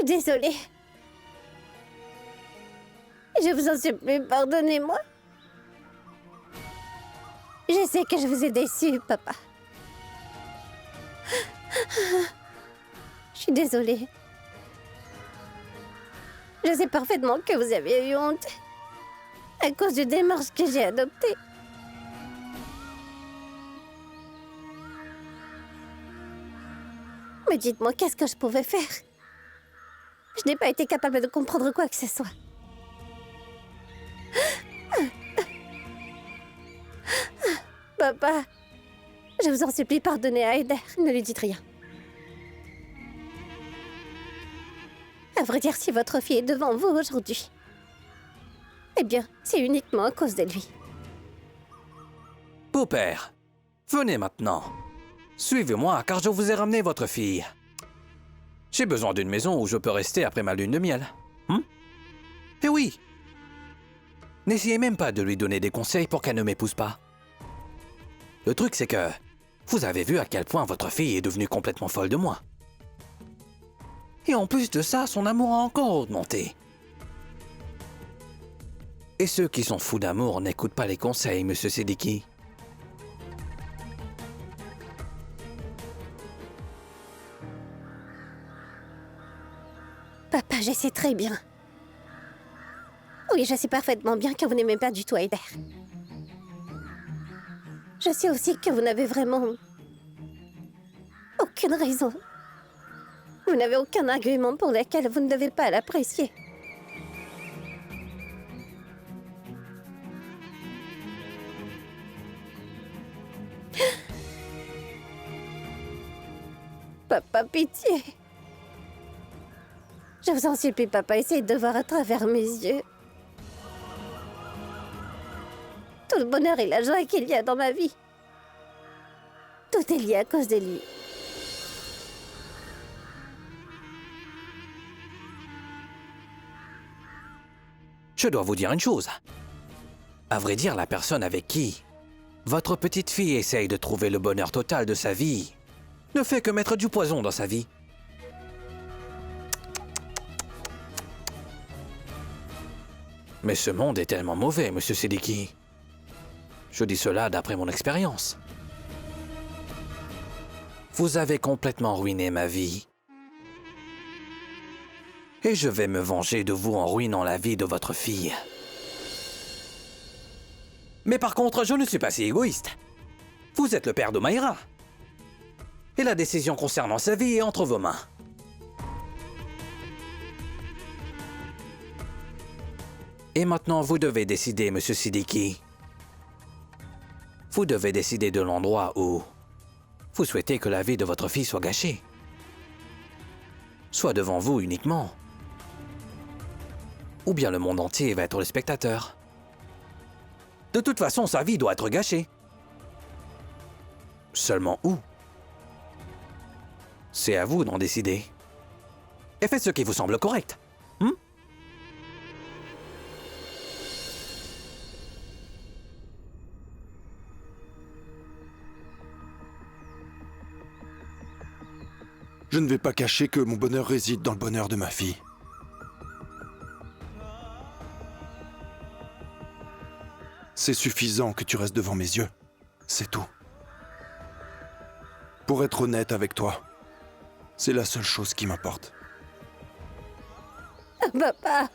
suis désolée. Je vous en supplie, pardonnez-moi. Je sais que je vous ai déçu, papa. Je suis désolée. Je sais parfaitement que vous avez eu honte à cause du démarche que j'ai adopté. Mais dites-moi, qu'est-ce que je pouvais faire? Je n'ai pas été capable de comprendre quoi que ce soit. Papa, je vous en supplie, pardonnez à Heider. Ne lui dites rien. À vrai dire, si votre fille est devant vous aujourd'hui, eh bien, c'est uniquement à cause de lui. Beau-père, venez maintenant. Suivez-moi, car je vous ai ramené votre fille. J'ai besoin d'une maison où je peux rester après ma lune de miel. Eh oui. N'essayez même pas de lui donner des conseils pour qu'elle ne m'épouse pas. Le truc, c'est que vous avez vu à quel point votre fille est devenue complètement folle de moi. Et en plus de ça, son amour a encore augmenté. Et ceux qui sont fous d'amour n'écoutent pas les conseils, Monsieur Siddiqui. Papa, je sais très bien. Oui, je sais parfaitement bien que vous n'aimez pas du tout Heider. Je sais aussi que vous n'avez vraiment aucune raison. Vous n'avez aucun argument pour lequel vous ne devez pas l'apprécier. Papa, pitié. Je vous en supplie, papa, essayez de voir à travers mes yeux. Tout le bonheur et la joie qu'il y a dans ma vie. Tout est lié à cause de lui. Je dois vous dire une chose. À vrai dire, la personne avec qui votre petite fille essaye de trouver le bonheur total de sa vie ne fait que mettre du poison dans sa vie. Mais ce monde est tellement mauvais, Monsieur Siddiqui. Je dis cela d'après mon expérience. Vous avez complètement ruiné ma vie. Et je vais me venger de vous en ruinant la vie de votre fille. Mais par contre, je ne suis pas si égoïste. Vous êtes le père d'Omaïra. Et la décision concernant sa vie est entre vos mains. Et maintenant, vous devez décider, Monsieur Siddiqui. Vous devez décider de l'endroit où vous souhaitez que la vie de votre fille soit gâchée. Soit devant vous uniquement, ou bien le monde entier va être le spectateur. De toute façon, sa vie doit être gâchée. Seulement où? C'est à vous d'en décider. Et faites ce qui vous semble correct. Je ne vais pas cacher que mon bonheur réside dans le bonheur de ma fille. C'est suffisant que tu restes devant mes yeux. C'est tout. Pour être honnête avec toi, c'est la seule chose qui m'importe. Papa.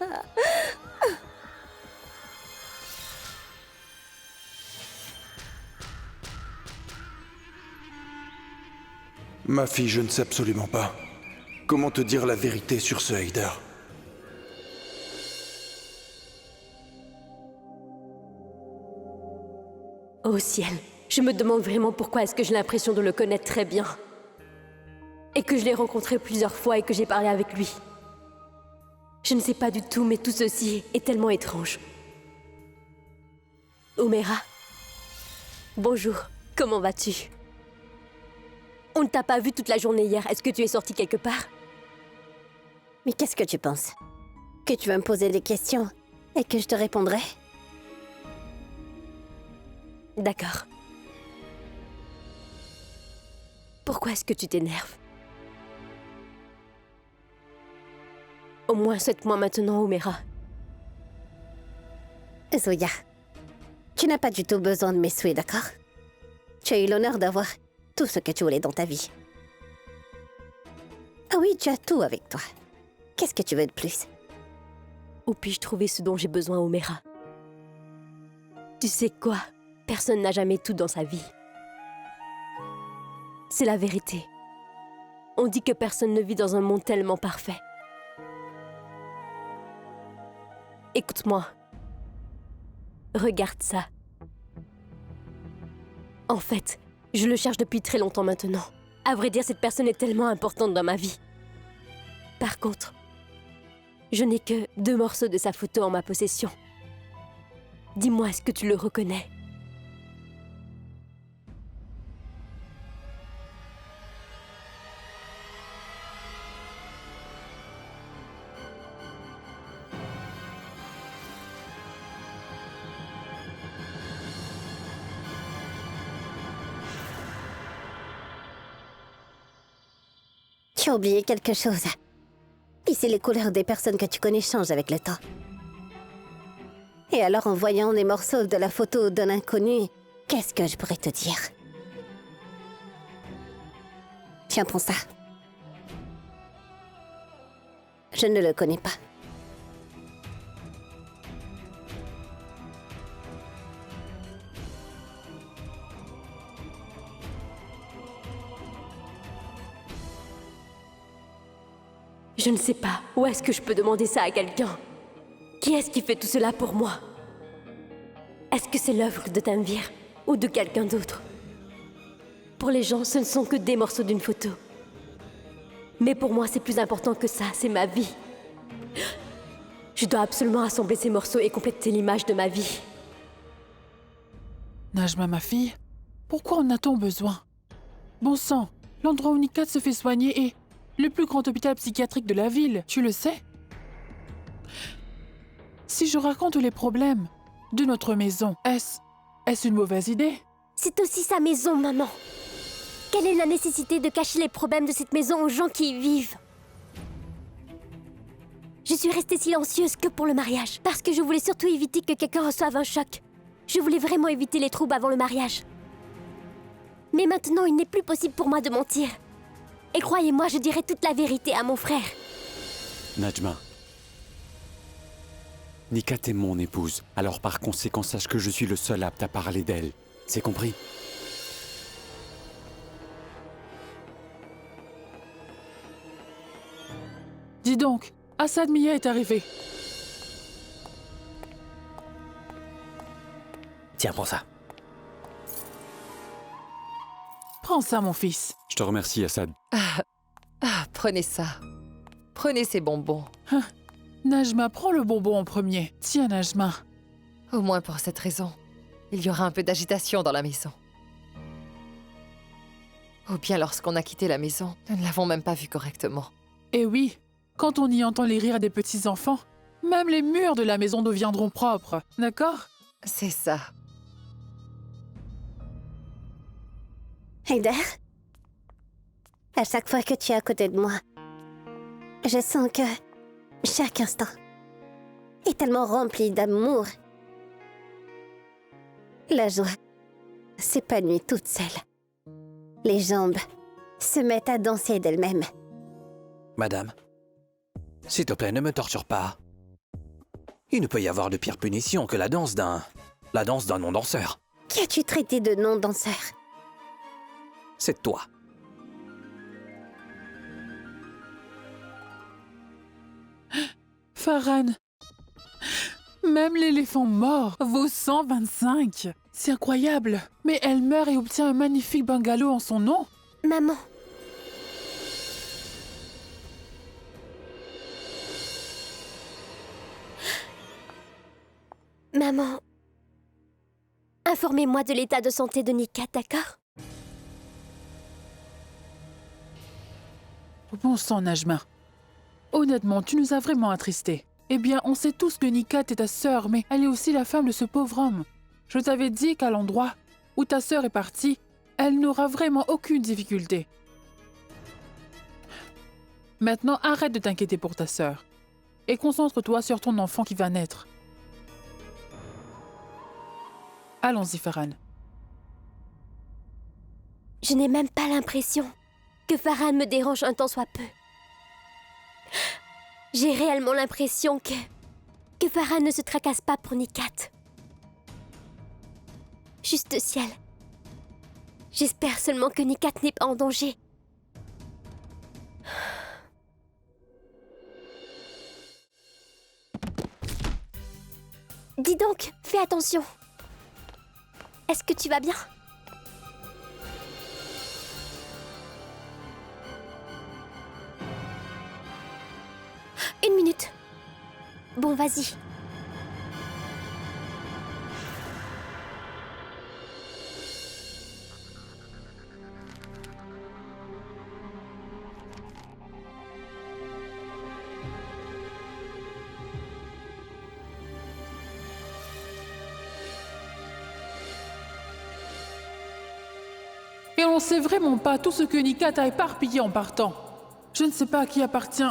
Ma fille, je ne sais absolument pas comment te dire la vérité sur ce Heider. Oh ciel, je me demande vraiment pourquoi est-ce que j'ai l'impression de le connaître très bien. Et que je l'ai rencontré plusieurs fois et que j'ai parlé avec lui. Je ne sais pas du tout, mais tout ceci est tellement étrange. Omaïra. Bonjour, comment vas-tu? On ne t'a pas vu toute la journée hier, est-ce que tu es sortie quelque part? Mais qu'est-ce que tu penses? Que tu vas me poser des questions et que je te répondrai? D'accord. Pourquoi est-ce que tu t'énerves? Au moins, souhaite-moi maintenant, Omera. Zoya, tu n'as pas du tout besoin de mes souhaits, d'accord? Tu as eu l'honneur d'avoir tout ce que tu voulais dans ta vie. Ah oui, tu as tout avec toi. Qu'est-ce que tu veux de plus? Où puis-je trouver ce dont j'ai besoin, Omera? Tu sais quoi? Personne n'a jamais tout dans sa vie. C'est la vérité. On dit que personne ne vit dans un monde tellement parfait. Écoute-moi. Regarde ça. En fait, je le cherche depuis très longtemps maintenant. À vrai dire, cette personne est tellement importante dans ma vie. Par contre, je n'ai que 2 morceaux de sa photo en ma possession. Dis-moi, est-ce que tu le reconnais? Tu as oublié quelque chose. Ici, les couleurs des personnes que tu connais changent avec le temps. Et alors, en voyant les morceaux de la photo d'un inconnu, qu'est-ce que je pourrais te dire? Tiens, prends ça. Je ne le connais pas. Je ne sais pas. Où est-ce que je peux demander ça à quelqu'un? Qui est-ce qui fait tout cela pour moi? Est-ce que c'est l'œuvre de Tanvir ou de quelqu'un d'autre? Pour les gens, ce ne sont que des morceaux d'une photo. Mais pour moi, c'est plus important que ça, c'est ma vie. Je dois absolument assembler ces morceaux et compléter l'image de ma vie. Najma, ma fille, pourquoi en a-t-on besoin? Bon sang, l'endroit où Nikat se fait soigner est le plus grand hôpital psychiatrique de la ville, tu le sais? Si je raconte les problèmes de notre maison, est-ce une mauvaise idée? C'est aussi sa maison, maman. Quelle est la nécessité de cacher les problèmes de cette maison aux gens qui y vivent? Je suis restée silencieuse que pour le mariage, parce que je voulais surtout éviter que quelqu'un reçoive un choc. Je voulais vraiment éviter les troubles avant le mariage. Mais maintenant, il n'est plus possible pour moi de mentir. Et croyez-moi, je dirai toute la vérité à mon frère. Najma. Nikat est mon épouse, alors par conséquent, sache que je suis le seul apte à parler d'elle. C'est compris? Dis donc, Assad Mia est arrivé. Tiens, prends ça. Prends ça, mon fils. Je te remercie, Assad. Prenez ça. Prenez ces bonbons. Najma, prends le bonbon en premier. Tiens, Najma. Au moins pour cette raison, il y aura un peu d'agitation dans la maison. Ou bien lorsqu'on a quitté la maison, nous ne l'avons même pas vue correctement. Eh oui, quand on y entend les rires des petits-enfants, même les murs de la maison deviendront propres, d'accord? C'est ça. Heider, à chaque fois que tu es à côté de moi, je sens que chaque instant est tellement rempli d'amour. La joie s'épanouit toute seule. Les jambes se mettent à danser d'elles-mêmes. Madame, s'il te plaît, ne me torture pas. Il ne peut y avoir de pire punition que la danse d'un non-danseur. Qui as-tu traité de non-danseur? C'est toi. Farhan, même l'éléphant mort vaut 125. C'est incroyable. Mais elle meurt et obtient un magnifique bungalow en son nom. Maman. Maman. Informez-moi de l'état de santé de Nikat, d'accord? Bon sang, Najma. Honnêtement, tu nous as vraiment attristés. Eh bien, on sait tous que Nikat est ta sœur, mais elle est aussi la femme de ce pauvre homme. Je t'avais dit qu'à l'endroit où ta sœur est partie, elle n'aura vraiment aucune difficulté. Maintenant, arrête de t'inquiéter pour ta sœur. et concentre-toi sur ton enfant qui va naître. Allons-y, Farhan. Je n'ai même pas l'impression que Farhan me dérange un tant soit peu. J'ai réellement l'impression que Farhan ne se tracasse pas pour Nikat. Juste ciel. J'espère seulement que Nikat n'est pas en danger. Dis donc, fais attention. Est-ce que tu vas bien? Une minute. Bon, vas-y. Et on ne sait vraiment pas tout ce que Nikat a éparpillé en partant. Je ne sais pas à qui appartient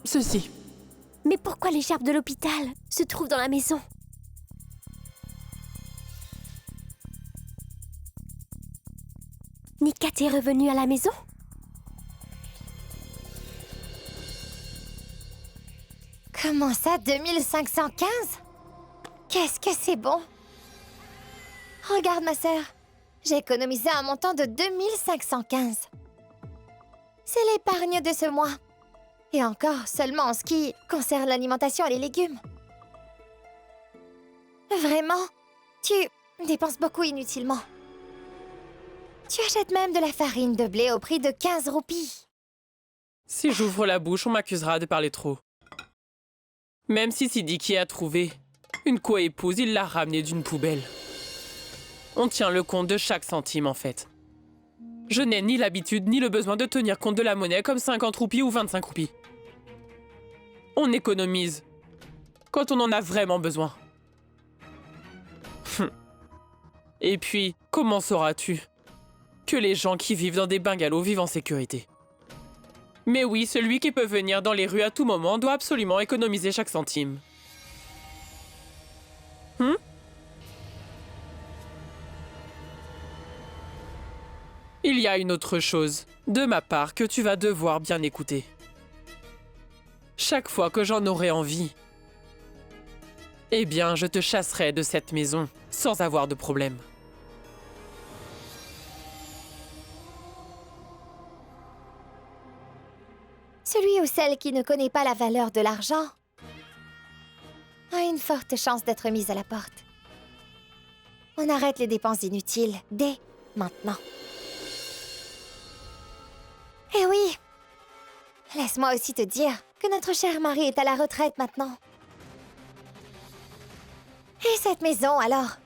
ceci. Mais pourquoi l'écharpe de l'hôpital se trouve dans la maison? Nikat est revenu à la maison? Comment ça, 2515? Qu'est-ce que c'est bon? Regarde ma sœur, j'ai économisé un montant de 2515. C'est l'épargne de ce mois. Et encore seulement en ce qui concerne l'alimentation et les légumes. Vraiment, tu dépenses beaucoup inutilement. Tu achètes même de la farine de blé au prix de 15 roupies. Si j'ouvre la bouche, on m'accusera de parler trop. Même si Siddiqui a trouvé une co-épouse, il l'a ramenée d'une poubelle. On tient le compte de chaque centime, en fait. Je n'ai ni l'habitude ni le besoin de tenir compte de la monnaie comme 50 roupies ou 25 roupies. On économise quand on en a vraiment besoin. Et puis, comment sauras-tu que les gens qui vivent dans des bungalows vivent en sécurité? Mais oui, celui qui peut venir dans les rues à tout moment doit absolument économiser chaque centime. Il y a une autre chose, de ma part, que tu vas devoir bien écouter. Chaque fois que j'en aurai envie, eh bien, je te chasserai de cette maison sans avoir de problème. Celui ou celle qui ne connaît pas la valeur de l'argent a une forte chance d'être mise à la porte. On arrête les dépenses inutiles dès maintenant. Eh oui! Laisse-moi aussi te dire que notre cher mari est à la retraite maintenant. Et cette maison, alors?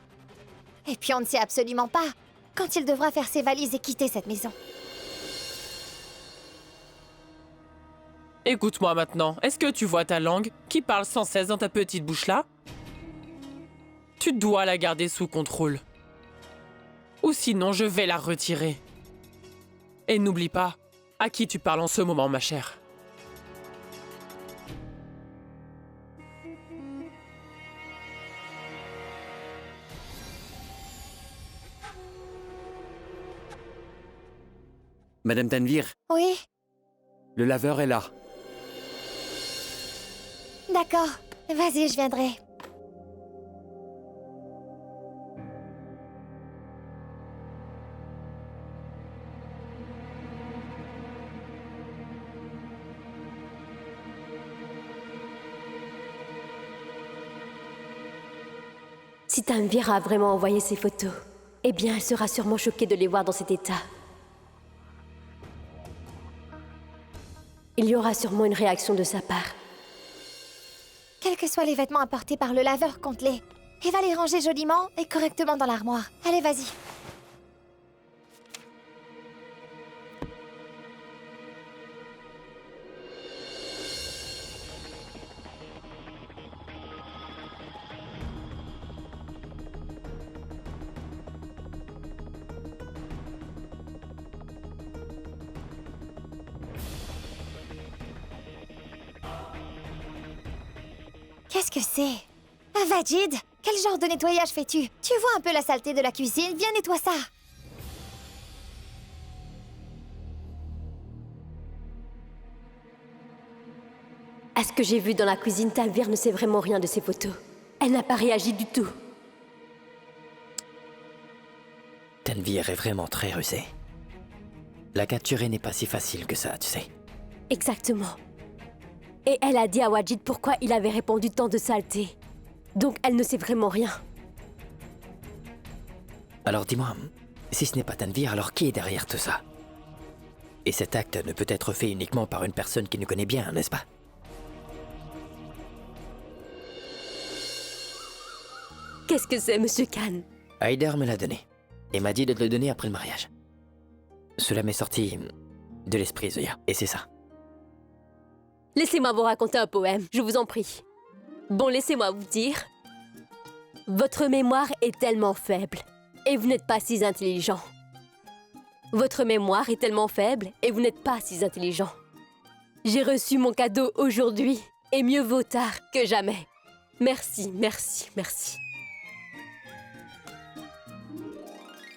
Et puis on ne sait absolument pas quand il devra faire ses valises et quitter cette maison. Écoute-moi maintenant, est-ce que tu vois ta langue qui parle sans cesse dans ta petite bouche là? Tu dois la garder sous contrôle. Ou sinon je vais la retirer. Et n'oublie pas à qui tu parles en ce moment, ma chère. Madame Tanvir, Oui, le laveur est là. d'accord. Vas-y, je viendrai. Si Tanvir a vraiment envoyé ces photos, eh bien, elle sera sûrement choquée de les voir dans cet état. Il y aura sûrement une réaction de sa part. Quels que soient les vêtements apportés par le laveur, compte-les. Et va les ranger joliment et correctement dans l'armoire. Allez, vas-y. Qu'est-ce que c'est? Avajid, quel genre de nettoyage fais-tu? Tu vois un peu la saleté de la cuisine? Viens, nettoie ça. À ce que j'ai vu dans la cuisine, Tanvir ne sait vraiment rien de ces photos. Elle n'a pas réagi du tout. Tanvir est vraiment très rusée. La capturer n'est pas si facile que ça, tu sais. Exactement. Et elle a dit à Wajid pourquoi il avait répandu tant de saleté. Donc elle ne sait vraiment rien. Alors dis-moi, si ce n'est pas Tanvir, alors qui est derrière tout ça? Et cet acte ne peut être fait uniquement par une personne qui nous connaît bien, n'est-ce pas? Qu'est-ce que c'est, Monsieur Khan? Haider me l'a donné, et m'a dit de te le donner après le mariage. Cela m'est sorti de l'esprit, Zoya, et c'est ça. Laissez-moi vous raconter un poème, je vous en prie. Bon, laissez-moi vous dire. Votre mémoire est tellement faible, et vous n'êtes pas si intelligent. Votre mémoire est tellement faible, et vous n'êtes pas si intelligent. J'ai reçu mon cadeau aujourd'hui, et mieux vaut tard que jamais. Merci, merci, merci.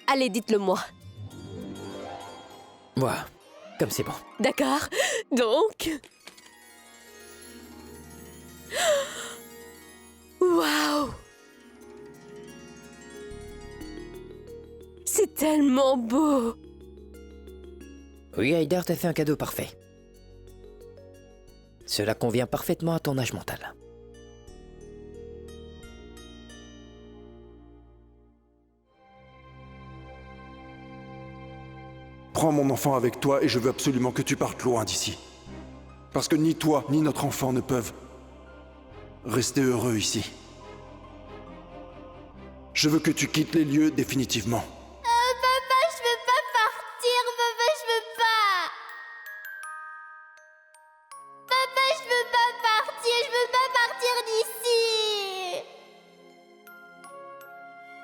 Allez, dites-le-moi. Moi, comme c'est bon. D'accord, donc... Waouh! C'est tellement beau! Oui, Haider t'a fait un cadeau parfait. Cela convient parfaitement à ton âge mental. Prends mon enfant avec toi et je veux absolument que tu partes loin d'ici. Parce que ni toi, ni notre enfant ne peuvent rester heureux ici. Je veux que tu quittes les lieux définitivement. Papa, je veux pas partir. Papa, je veux pas. Papa, je veux pas partir. Je veux pas partir d'ici.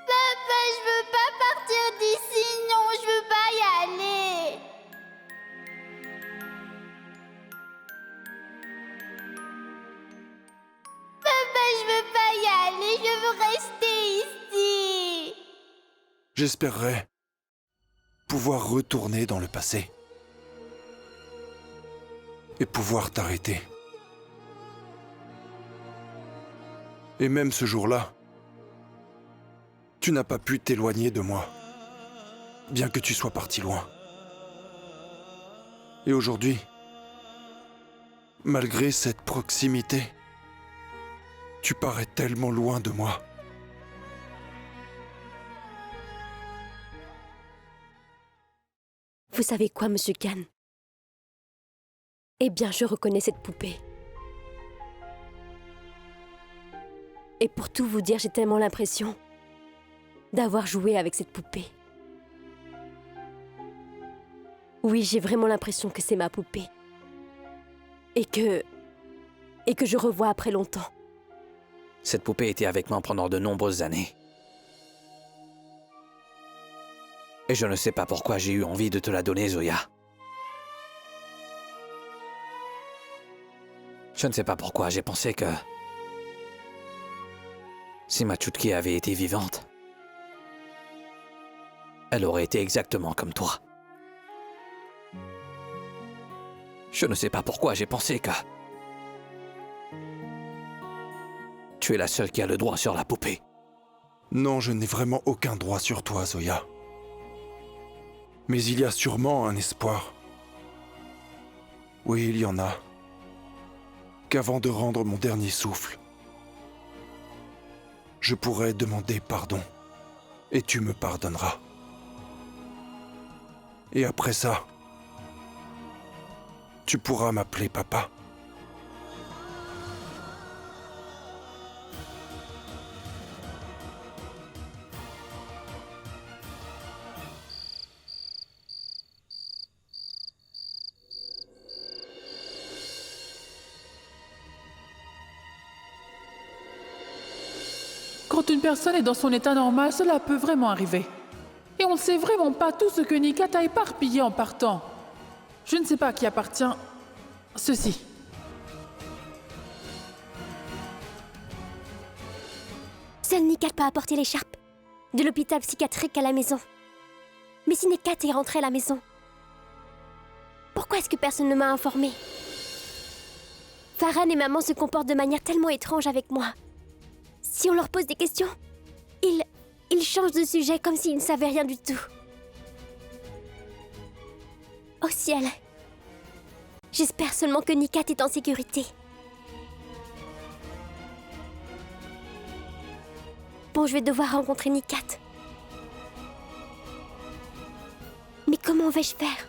Papa, je veux pas partir d'ici. Non, je veux pas y aller. Papa, je veux pas y aller. Je veux rester ici. J'espérerais pouvoir retourner dans le passé et pouvoir t'arrêter. Et même ce jour-là, tu n'as pas pu t'éloigner de moi, bien que tu sois parti loin. Et aujourd'hui, malgré cette proximité, tu parais tellement loin de moi. Vous savez quoi, Monsieur Khan? Eh bien, je reconnais cette poupée. Et pour tout vous dire, j'ai tellement l'impression d'avoir joué avec cette poupée. Oui, j'ai vraiment l'impression que c'est ma poupée. Et que je revois après longtemps. Cette poupée était avec moi pendant de nombreuses années. Et je ne sais pas pourquoi j'ai eu envie de te la donner, Zoya. Je ne sais pas pourquoi j'ai pensé que... si ma Chutki avait été vivante, elle aurait été exactement comme toi. Je ne sais pas pourquoi j'ai pensé que... tu es la seule qui a le droit sur la poupée. Non, je n'ai vraiment aucun droit sur toi, Zoya. Mais il y a sûrement un espoir. Oui, il y en a. Qu'avant de rendre mon dernier souffle, je pourrais demander pardon. Et tu me pardonneras. Et après ça, tu pourras m'appeler papa. Quand une personne est dans son état normal, cela peut vraiment arriver. Et on ne sait vraiment pas tout ce que Nikat a éparpillé en partant. Je ne sais pas à qui appartient ceci. Seul Nikat peut apporter l'écharpe de l'hôpital psychiatrique à la maison. Mais si Nikat est rentré à la maison, pourquoi est-ce que personne ne m'a informé? Farhan et maman se comportent de manière tellement étrange avec moi. Si on leur pose des questions, ils changent de sujet comme s'ils ne savaient rien du tout. Au ciel, j'espère seulement que Nikat est en sécurité. Bon, je vais devoir rencontrer Nikat. Mais comment vais-je faire?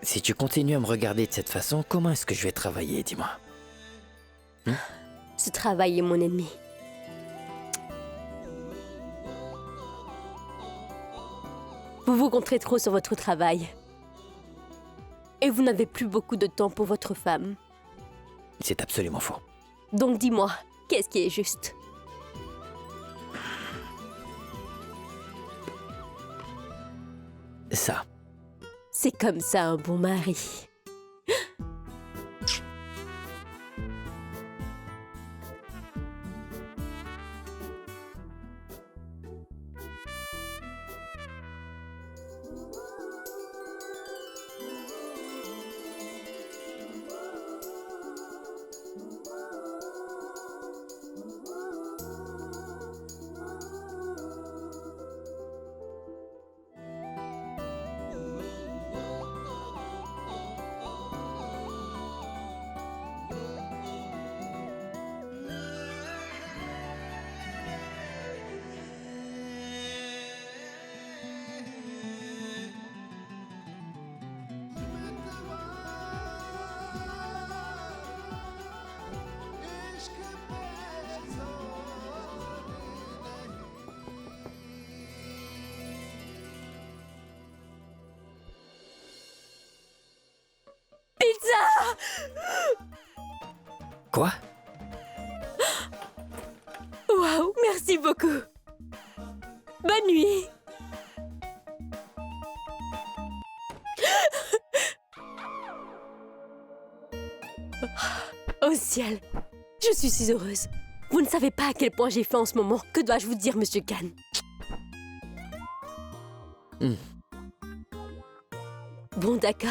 Si tu continues à me regarder de cette façon, comment est-ce que je vais travailler, dis-moi? Ce travail est mon ennemi. Vous vous concentrez trop sur votre travail. Et vous n'avez plus beaucoup de temps pour votre femme. C'est absolument faux. Donc dis-moi, qu'est-ce qui est juste? Ça. C'est comme ça un bon mari. Quoi? Waouh, merci beaucoup. Bonne nuit. Au ciel, je suis si heureuse. Vous ne savez pas à quel point j'ai faim en ce moment. Que dois-je vous dire, Monsieur Khan? Bon, d'accord.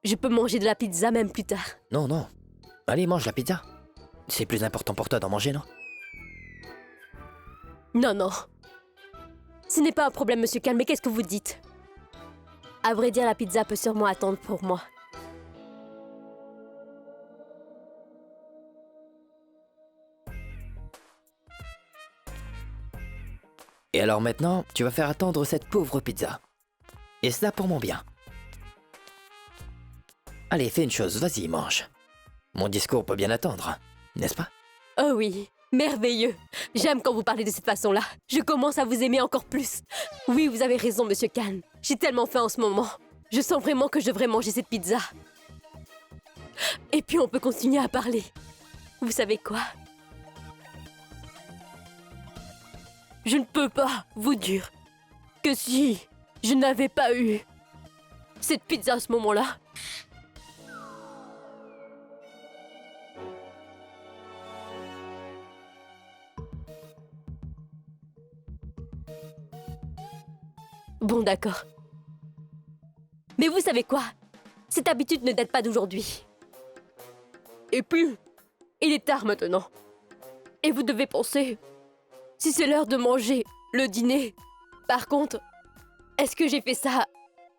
Je peux manger de la pizza même plus tard. Non, non. Allez, mange la pizza. C'est plus important pour toi d'en manger, non? Non, non. Ce n'est pas un problème, Monsieur Khan, mais qu'est-ce que vous dites? À vrai dire, la pizza peut sûrement attendre pour moi. Et alors maintenant, tu vas faire attendre cette pauvre pizza. Et cela pour mon bien. Allez, fais une chose, vas-y, mange. Mon discours peut bien attendre, n'est-ce pas? Oh oui, merveilleux. J'aime quand vous parlez de cette façon-là. Je commence à vous aimer encore plus. Oui, vous avez raison, Monsieur Khan. J'ai tellement faim en ce moment. Je sens vraiment que je devrais manger cette pizza. Et puis on peut continuer à parler. Vous savez quoi? Je ne peux pas vous dire que si je n'avais pas eu cette pizza à ce moment-là, bon, d'accord. Mais vous savez quoi? Cette habitude ne date pas d'aujourd'hui. Et puis, il est tard maintenant. Et vous devez penser, si c'est l'heure de manger le dîner. Par contre, est-ce que j'ai fait ça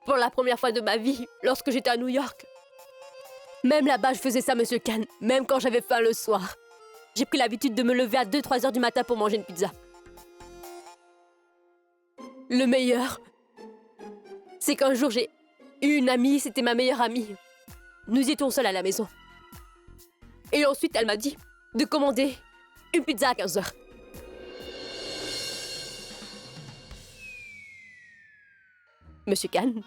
pour la première fois de ma vie lorsque j'étais à New York? Même là-bas, je faisais ça, Monsieur Khan, même quand j'avais faim le soir. J'ai pris l'habitude de me lever à 2-3 heures du matin pour manger une pizza. Le meilleur, c'est qu'un jour, j'ai Une amie, c'était ma meilleure amie. Nous étions seuls à la maison. Et ensuite, elle m'a dit de commander une pizza à 15 heures. Monsieur Kahn?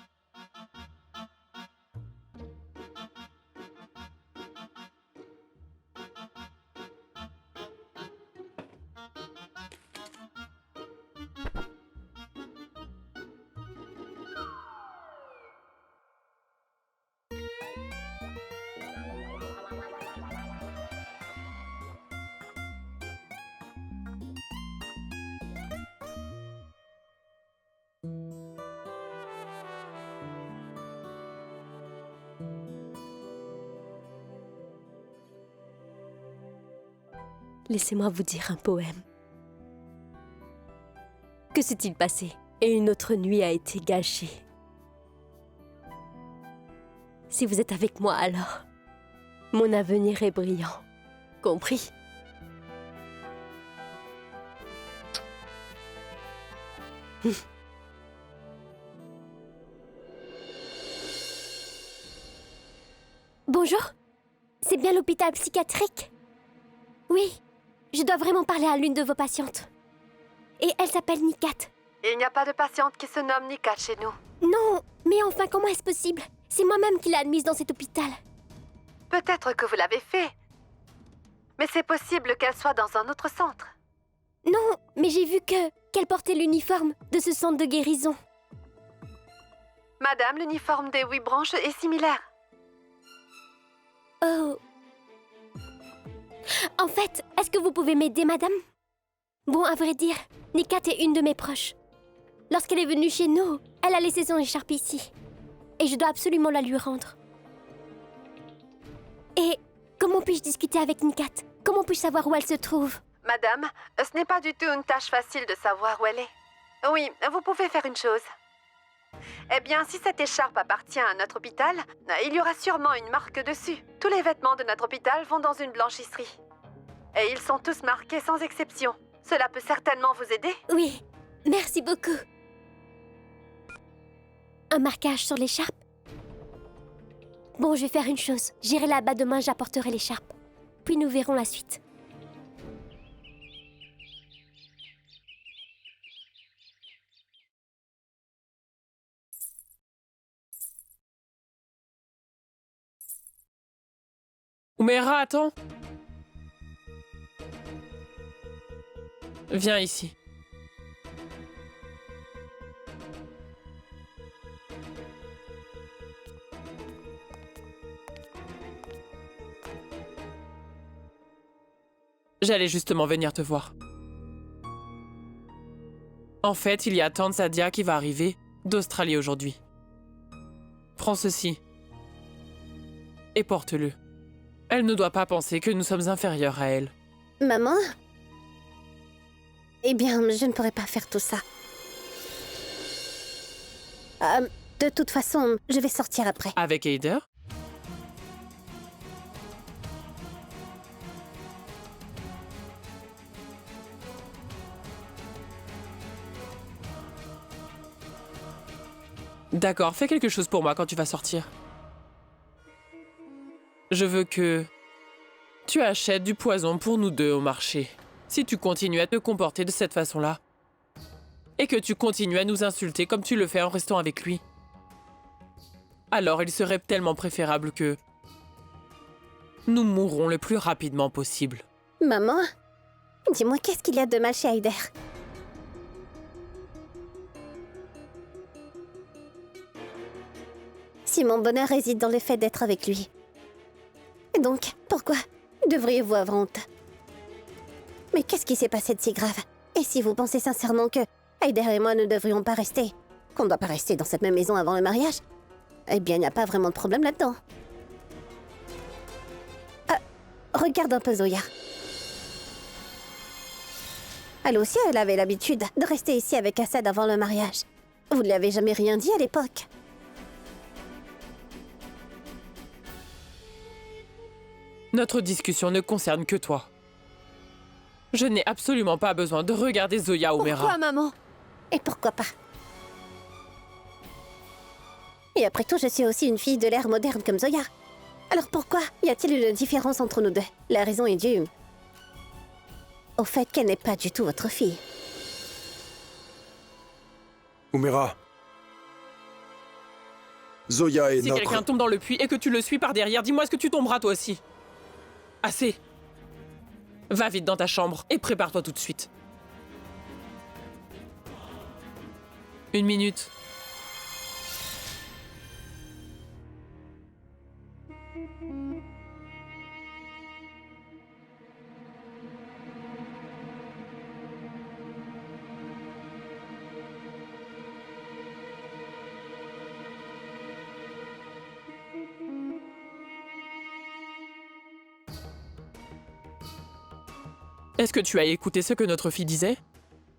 Laissez-moi vous dire un poème. Que s'est-il passé? Et une autre nuit a été gâchée. Si vous êtes avec moi alors, mon avenir est brillant. Compris? Bonjour, c'est bien l'hôpital psychiatrique? Oui, je dois vraiment parler à l'une de vos patientes. Et elle s'appelle Nikat. Il n'y a pas de patiente qui se nomme Nikat chez nous. Non, mais enfin, comment est-ce possible? C'est moi-même qui l'ai admise dans cet hôpital. Peut-être que vous l'avez fait. Mais c'est possible qu'elle soit dans un autre centre. Non, mais j'ai vu qu'elle portait l'uniforme de ce centre de guérison. Madame, l'uniforme des 8 branches est similaire. Oh. En fait, est-ce que vous pouvez m'aider, madame? Bon, à vrai dire, Nikat est une de mes proches. Lorsqu'elle est venue chez nous, elle a laissé son écharpe ici. Et je dois absolument la lui rendre. Et comment puis-je discuter avec Nikat? Comment puis-je savoir où elle se trouve? Madame, ce n'est pas du tout une tâche facile de savoir où elle est. Oui, vous pouvez faire une chose. Eh bien, si cette écharpe appartient à notre hôpital, il y aura sûrement une marque dessus. Tous les vêtements de notre hôpital vont dans une blanchisserie. Et ils sont tous marqués sans exception. Cela peut certainement vous aider. Oui, merci beaucoup. Un marquage sur l'écharpe? Bon, je vais faire une chose. J'irai là-bas demain, j'apporterai l'écharpe. Puis nous verrons la suite. Oumera, attends. Viens ici. J'allais justement venir te voir. En fait, il y a Tante Sadia qui va arriver d'Australie aujourd'hui. Prends ceci. Et porte-le. Elle ne doit pas penser que nous sommes inférieurs à elle. Maman? Eh bien, je ne pourrais pas faire tout ça. De toute façon, je vais sortir après. Avec Heider? D'accord, fais quelque chose pour moi quand tu vas sortir. Je veux que tu achètes du poison pour nous deux au marché. Si tu continues à te comporter de cette façon-là, et que tu continues à nous insulter comme tu le fais en restant avec lui, alors il serait tellement préférable que nous mourrons le plus rapidement possible. Maman, dis-moi, qu'est-ce qu'il y a de mal chez Heider? Si mon bonheur réside dans le fait d'être avec lui. Et donc, pourquoi devriez-vous avoir honte? Mais qu'est-ce qui s'est passé de si grave? Et si vous pensez sincèrement que Heider et moi ne devrions pas rester, qu'on ne doit pas rester dans cette même maison avant le mariage, eh bien, il n'y a pas vraiment de problème là-dedans. Regarde un peu Zoya. Elle aussi, elle avait l'habitude de rester ici avec Assad avant le mariage. Vous ne lui avez jamais rien dit à l'époque. Notre discussion ne concerne que toi. Je n'ai absolument pas besoin de regarder Zoya Oumera. Pourquoi, maman? Et pourquoi pas? Et après tout, je suis aussi une fille de l'ère moderne comme Zoya. Alors pourquoi y a-t-il une différence entre nous deux? La raison est due au fait qu'elle n'est pas du tout votre fille. Umera. Zoya est Si notre... quelqu'un tombe dans le puits et que tu le suis par derrière, dis-moi est-ce que tu tomberas toi aussi? Assez. Va vite dans ta chambre et prépare-toi tout de suite. 1 minute. Est-ce que tu as écouté ce que notre fille disait?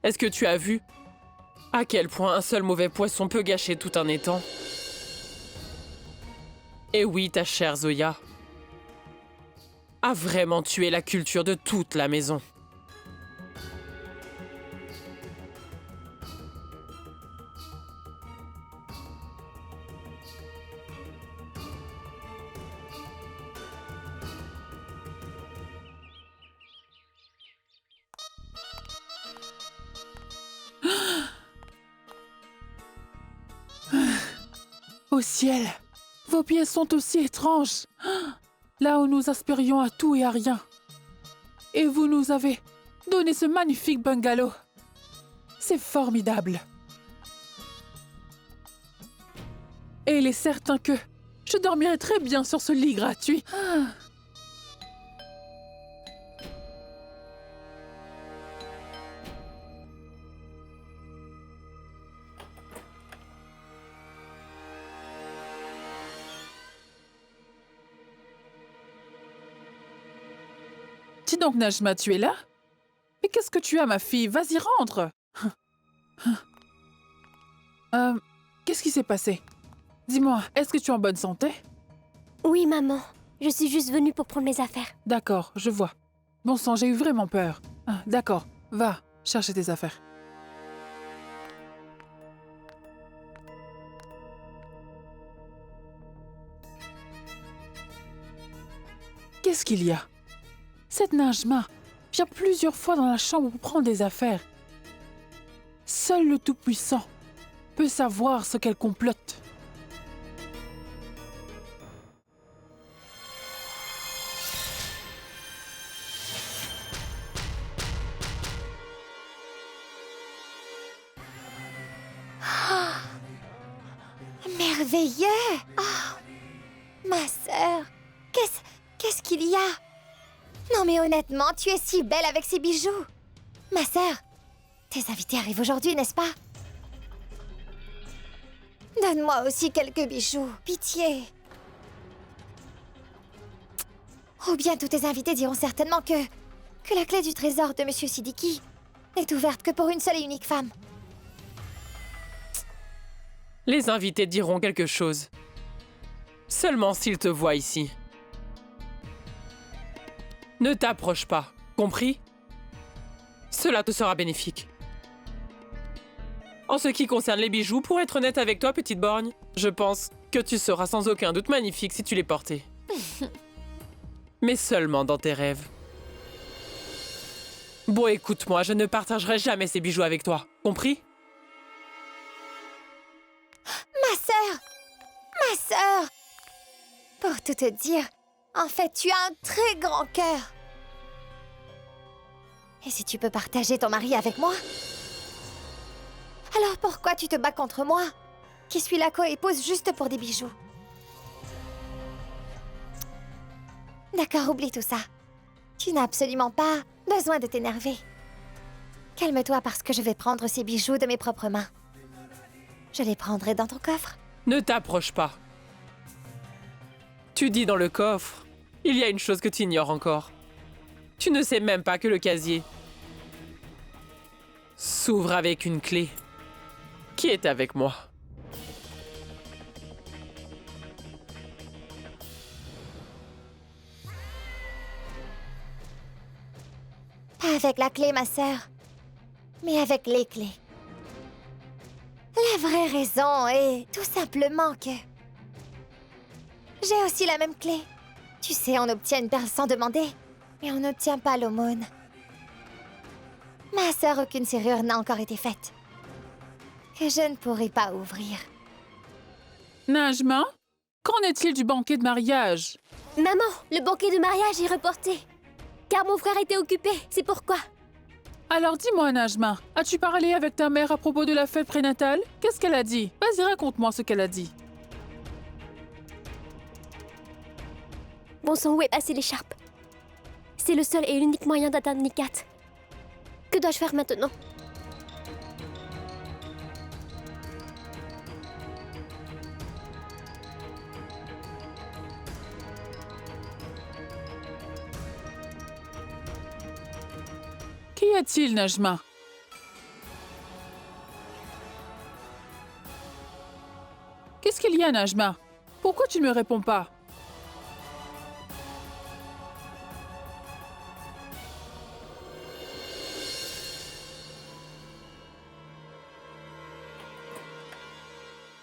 Est-ce que tu as vu à quel point un seul mauvais poisson peut gâcher tout un étang? Et oui, ta chère Zoya a vraiment tué la culture de toute la maison. Au ciel, vos pieds sont aussi étranges. Là où nous aspirions à tout et à rien. Et vous nous avez donné ce magnifique bungalow. C'est formidable. Et il est certain que je dormirai très bien sur ce lit gratuit. Dis donc, Najma, tu es là? Mais qu'est-ce que tu as, ma fille? Vas-y, rentre! Qu'est-ce qui s'est passé? Dis-moi, est-ce que tu es en bonne santé? Oui, maman. Je suis juste venue pour prendre mes affaires. D'accord, je vois. Bon sang, j'ai eu vraiment peur. D'accord, va, chercher tes affaires. Qu'est-ce qu'il y a? Cette Najma vient plusieurs fois dans la chambre pour prendre des affaires. Seul le Tout-Puissant peut savoir ce qu'elle complote. Merveilleux! Oh, ma sœur, qu'est-ce qu'il y a? Non mais honnêtement, tu es si belle avec ces bijoux. Ma sœur, tes invités arrivent aujourd'hui, n'est-ce pas? Donne-moi aussi quelques bijoux, pitié. Ou bien tous tes invités diront certainement que la clé du trésor de Monsieur Siddiqui n'est ouverte que pour une seule et unique femme. Les invités diront quelque chose. Seulement s'ils te voient ici. Ne t'approche pas, compris? Cela te sera bénéfique. En ce qui concerne les bijoux, pour être honnête avec toi, petite borgne, je pense que tu seras sans aucun doute magnifique si tu les portais. Mais seulement dans tes rêves. Bon, écoute-moi, je ne partagerai jamais ces bijoux avec toi, compris? Ma sœur! Ma sœur! Pour tout te dire, en fait, tu as un très grand cœur. Et si tu peux partager ton mari avec moi? Alors pourquoi tu te bats contre moi, qui suis la co-épouse juste pour des bijoux? D'accord, oublie tout ça. Tu n'as absolument pas besoin de t'énerver. Calme-toi parce que je vais prendre ces bijoux de mes propres mains. Je les prendrai dans ton coffre. Ne t'approche pas. Tu dis dans le coffre, il y a une chose que tu ignores encore. Tu ne sais même pas que le casier s'ouvre avec une clé qui est avec moi. Pas avec la clé, ma sœur, mais avec les clés. La vraie raison est tout simplement que J'ai aussi la même clé. Tu sais, on obtient une perle sans demander, mais on n'obtient pas l'aumône. Ma sœur, aucune serrure n'a encore été faite, que je ne pourrai pas ouvrir. Najma, qu'en est-il du banquet de mariage? Maman, le banquet de mariage est reporté. Car mon frère était occupé, c'est pourquoi. Alors dis-moi, Najma, as-tu parlé avec ta mère à propos de la fête prénatale? Qu'est-ce qu'elle a dit? Vas-y, raconte-moi ce qu'elle a dit. Bon sang, où est passée l'écharpe? C'est le seul et l'unique moyen d'atteindre Nikat. Que dois-je faire maintenant? Qu'y a-t-il, Najma? Qu'est-ce qu'il y a, Najma? Pourquoi tu ne me réponds pas?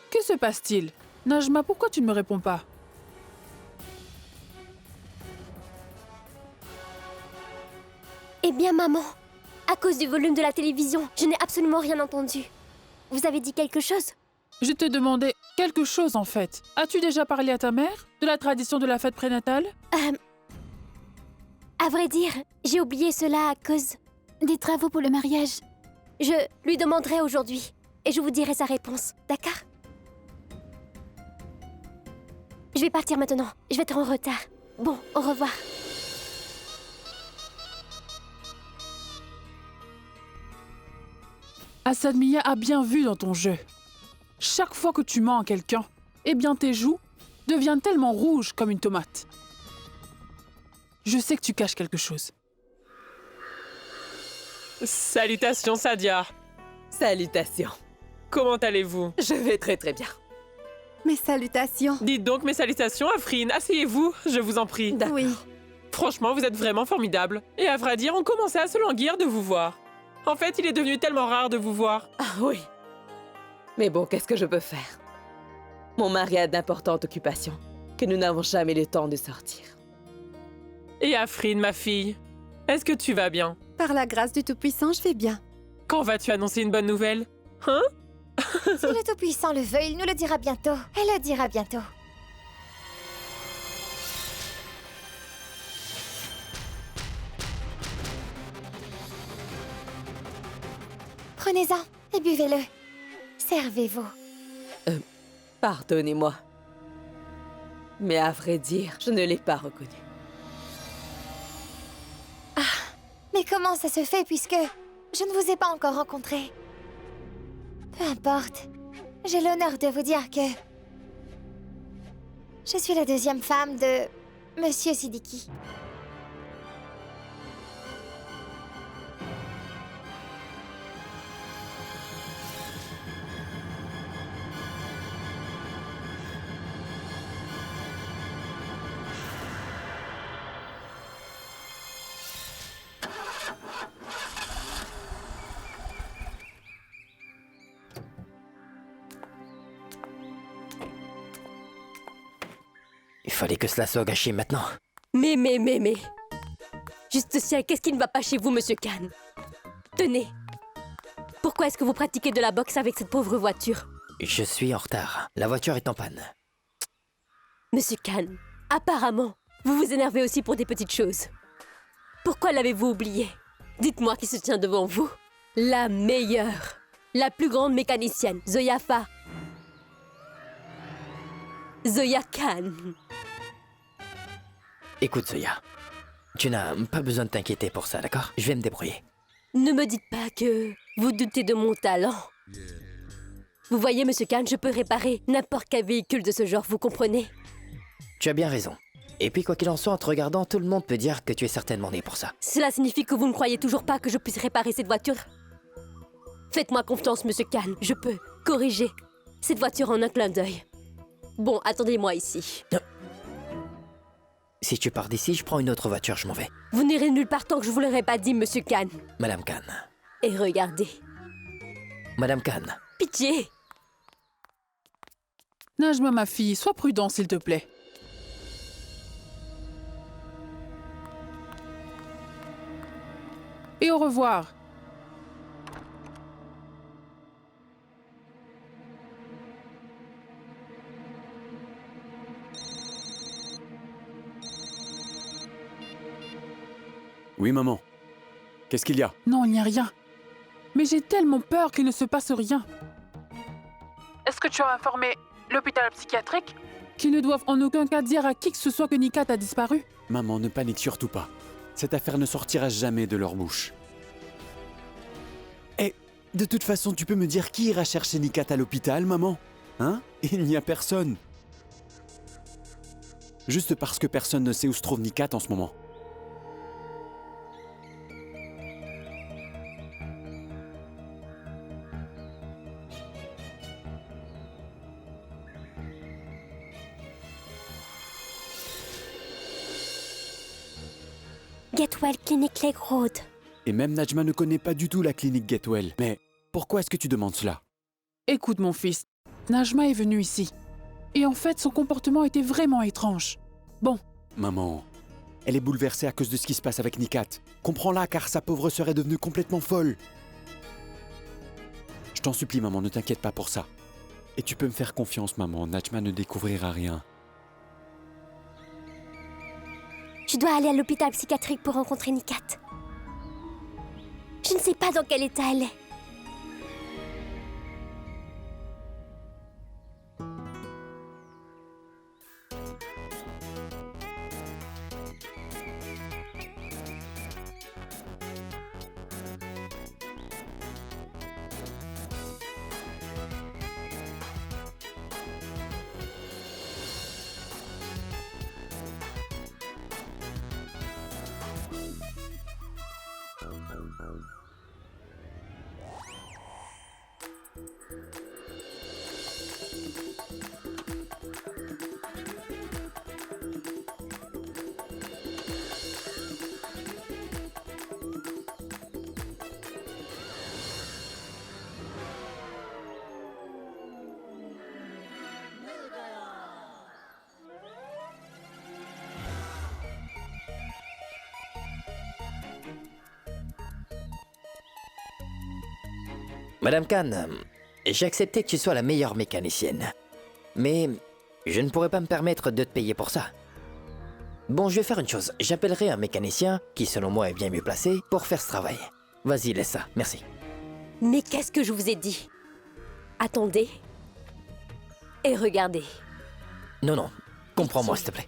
Que se passe-t-il? Najma, pourquoi tu ne me réponds pas? Eh bien, maman, à cause du volume de la télévision, je n'ai absolument rien entendu. Vous avez dit quelque chose? Je te demandais quelque chose, en fait. As-tu déjà parlé à ta mère de la tradition de la fête prénatale? À vrai dire, j'ai oublié cela à cause des travaux pour le mariage. Je lui demanderai aujourd'hui et je vous dirai sa réponse, d'accord? Je vais partir maintenant. Je vais être en retard. Bon, au revoir. Assad Mia a bien vu dans ton jeu. Chaque fois que tu mens à quelqu'un, eh bien tes joues deviennent tellement rouges comme une tomate. Je sais que tu caches quelque chose. Salutations, Sadia. Salutations. Comment allez-vous? Je vais très très bien. Mes salutations. Dites donc mes salutations, Afrine. Asseyez-vous, je vous en prie. Oui. Franchement, vous êtes vraiment formidable. Et à vrai dire, on commençait à se languir de vous voir. En fait, il est devenu tellement rare de vous voir. Ah oui. Mais bon, qu'est-ce que je peux faire? Mon mari a d'importantes occupations, que nous n'avons jamais le temps de sortir. Et Afrine, ma fille, est-ce que tu vas bien? Par la grâce du Tout-Puissant, je vais bien. Quand vas-tu annoncer une bonne nouvelle? Hein? Si le Tout-Puissant le veut, il nous le dira bientôt. Elle le dira bientôt. Prenez-en et buvez-le. Servez-vous. Pardonnez-moi. Mais à vrai dire, je ne l'ai pas reconnu. Mais comment ça se fait puisque je ne vous ai pas encore rencontré? Peu importe. J'ai l'honneur de vous dire que je suis la deuxième femme de Monsieur Siddiqui. Il fallait que cela soit gâché maintenant. Mais. Juste ciel, qu'est-ce qui ne va pas chez vous, Monsieur Khan? Tenez. Pourquoi est-ce que vous pratiquez de la boxe avec cette pauvre voiture? Je suis en retard. La voiture est en panne. Monsieur Khan, apparemment, vous vous énervez aussi pour des petites choses. Pourquoi l'avez-vous oublié? Dites-moi qui se tient devant vous. La meilleure, la plus grande mécanicienne, Zoya Khan. Écoute, Zoya. Tu n'as pas besoin de t'inquiéter pour ça, d'accord? Je vais me débrouiller. Ne me dites pas que vous doutez de mon talent. Vous voyez, Monsieur Khan, je peux réparer n'importe quel véhicule de ce genre, vous comprenez? Tu as bien raison. Et puis, quoi qu'il en soit, en te regardant, tout le monde peut dire que tu es certainement né pour ça. Cela signifie que vous ne croyez toujours pas que je puisse réparer cette voiture? Faites-moi confiance, Monsieur Khan, je peux corriger cette voiture en un clin d'œil. Bon, attendez-moi ici. Si tu pars d'ici, je prends une autre voiture, je m'en vais. Vous n'irez nulle part tant que je vous l'aurai pas dit, Monsieur Khan. Madame Khan. Et regardez. Madame Khan. Pitié. Najma, ma fille, sois prudente, s'il te plaît. revoir. Oui, maman. Qu'est-ce qu'il y a? Non, il n'y a rien. Mais j'ai tellement peur qu'il ne se passe rien. Est-ce que tu as informé l'hôpital psychiatrique qu'ils ne doivent en aucun cas dire à qui que ce soit que Nikat a disparu? Maman, ne panique surtout pas. Cette affaire ne sortira jamais de leur bouche. Et de toute façon, tu peux me dire qui ira chercher Nikat à l'hôpital, maman? Hein? Il n'y a personne. Juste parce que personne ne sait où se trouve Nikat en ce moment. Getwell Clinic Lake Road. Et même Najma ne connaît pas du tout la clinique Getwell. Mais pourquoi est-ce que tu demandes cela? Écoute, mon fils, Najma est venue ici. Et en fait, son comportement était vraiment étrange. Bon. Maman, elle est bouleversée à cause de ce qui se passe avec Nikat. Comprends-la, car sa pauvre sœur est devenue complètement folle. Je t'en supplie, maman, ne t'inquiète pas pour ça. Et tu peux me faire confiance, maman. Najma ne découvrira rien. Je dois aller à l'hôpital psychiatrique pour rencontrer Nikat. Je ne sais pas dans quel état elle est. Madame Khan, j'ai accepté que tu sois la meilleure mécanicienne. Mais je ne pourrais pas me permettre de te payer pour ça. Bon, je vais faire une chose. J'appellerai un mécanicien, qui selon moi est bien mieux placé, pour faire ce travail. Vas-y, laisse ça. Merci. Mais qu'est-ce que je vous ai dit? Attendez. Et regardez. Non, non. Comprends-moi, s'il te plaît.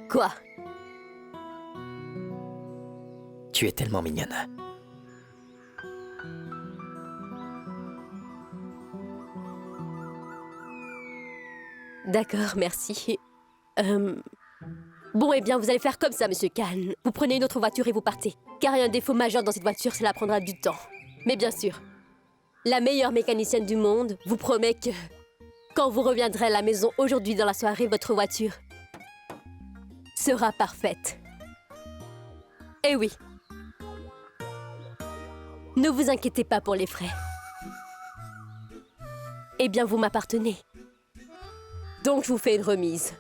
Quoi? Tu es tellement mignonne. D'accord, merci. Bon, eh bien, vous allez faire comme ça, Monsieur Khan. Vous prenez une autre voiture et vous partez. Car il y a un défaut majeur dans cette voiture, cela prendra du temps. Mais bien sûr, la meilleure mécanicienne du monde vous promet que, quand vous reviendrez à la maison aujourd'hui dans la soirée, votre voiture sera parfaite. Eh oui. Ne vous inquiétez pas pour les frais. Eh bien, vous m'appartenez. Donc, je vous fais une remise.